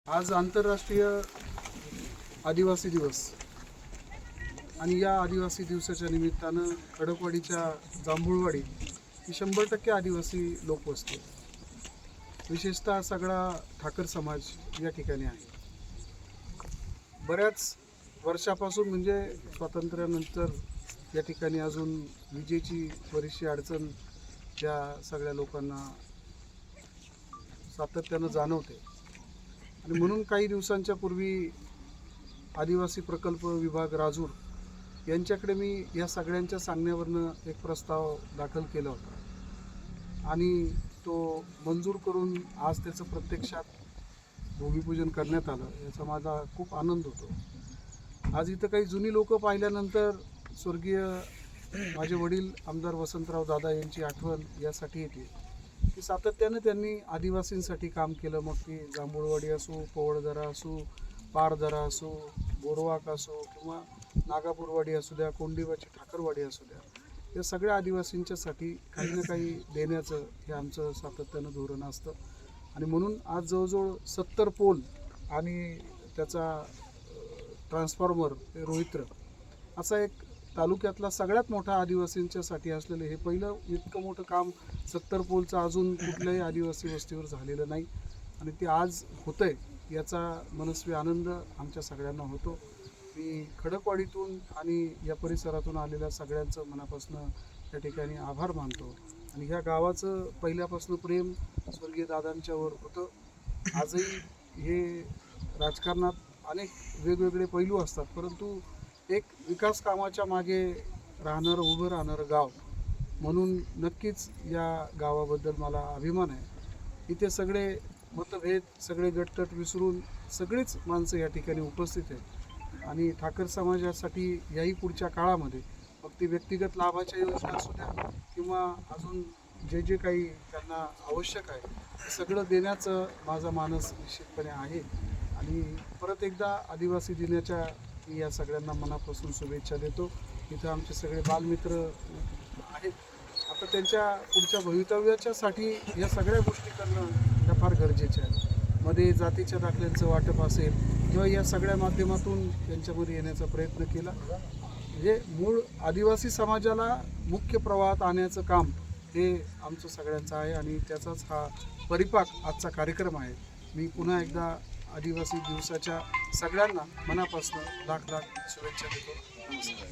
आज आंतरराष्ट्रीय आदिवासी दिवस आणि या आदिवासी दिवसाच्या निमित्तानं खडकवाडीच्या जांभूळवाडी ही 100% आदिवासी लोकवस्ती, विशेषतः सगळा ठाकर समाज या ठिकाणी आहे. बऱ्याच वर्षापासून म्हणजे स्वातंत्र्यानंतर या ठिकाणी अजून विजेची बरीचशी अडचण या सगळ्या लोकांना सातत्यानं जाणवते आणि म्हणून काही दिवसांच्या पूर्वी आदिवासी प्रकल्प विभाग राजूर यांच्याकडे मी या सगळ्यांच्या सांगण्यावरनं एक प्रस्ताव दाखल केला होता आणि तो मंजूर करून आज त्याचं प्रत्यक्षात भूमिपूजन करण्यात आलं. याचा माझा खूप आनंद होतो. आज इथं काही जुनी लोक पाहिल्यानंतर स्वर्गीय माझे वडील आमदार वसंतराव दादा यांची आठवण यासाठी येते की सातत्यानं त्यांनी आदिवासींसाठी काम केलं. मग ती जांभूळवाडी असो, पवळदरा असो, पारदरा असो, बोरवाक असो किंवा नागापूरवाडी असू द्या, कोंडिवाची ठाकरवाडी असू द्या, या सगळ्या आदिवासींच्यासाठी काही ना काही देण्याचं हे आमचं सातत्यानं धोरण असतं. आणि म्हणून आज जवळजवळ 70 पोल आणि त्याचा ट्रान्सफॉर्मर रोहित्र असा एक तालुक्यातला सगळ्यात मोठा आदिवासींच्यासाठी असलेलं हे पहिलं इतकं मोठं काम 70 पोलचं अजून कुठल्याही आदिवासी वस्तीवर झालेलं नाही आणि ते आज होतंय याचा मनस्वी आनंद आमच्या सगळ्यांना होतो. मी खडकवाडीतून आणि या परिसरातून आलेल्या सगळ्यांचं मनापासून या ठिकाणी आभार मानतो आणि ह्या गावाचं पहिल्यापासून प्रेम स्वर्गीय दादांच्यावर होतं. आजही हे राजकारणात अनेक वेगवेगळे पैलू असतात, परंतु एक विकास कामाच्या मागे राहणारं उभं राहणारं गाव म्हणून नक्कीच या गावाबद्दल मला अभिमान आहे. इथे सगळे मतभेद, सगळे गटतट विसरून सगळीच माणसं या ठिकाणी उपस्थित आहेत आणि ठाकर समाजासाठी याही पुढच्या काळामध्ये मग ती व्यक्तिगत लाभाच्या योजना असू द्या किंवा अजून जे जे काही त्यांना आवश्यक आहे ते सगळं देण्याचं माझा मानस निश्चितपणे आहे. आणि परत एकदा आदिवासी दिनाच्या मी या सगळ्यांना मनापासून शुभेच्छा देतो. इथं आमचे सगळे बालमित्र आहेत. आता त्यांच्या पुढच्या भवितव्याच्यासाठी या सगळ्या गोष्टी करणं ह्या फार गरजेच्या आहेत. मध्ये जातीच्या दाखल्यांचं वाटप असेल किंवा या सगळ्या माध्यमातून त्यांच्यामध्ये येण्याचा प्रयत्न केला. म्हणजे मूळ आदिवासी समाजाला मुख्य प्रवाहात आणण्याचं काम हे आमचं सगळ्यांचं आहे आणि त्याचाच हा परिपाक आजचा कार्यक्रम आहे. मी पुन्हा एकदा आदिवासी दिवसाच्या सगळ्यांना मनापासून लाख लाख शुभेच्छा देतो. नमस्कार.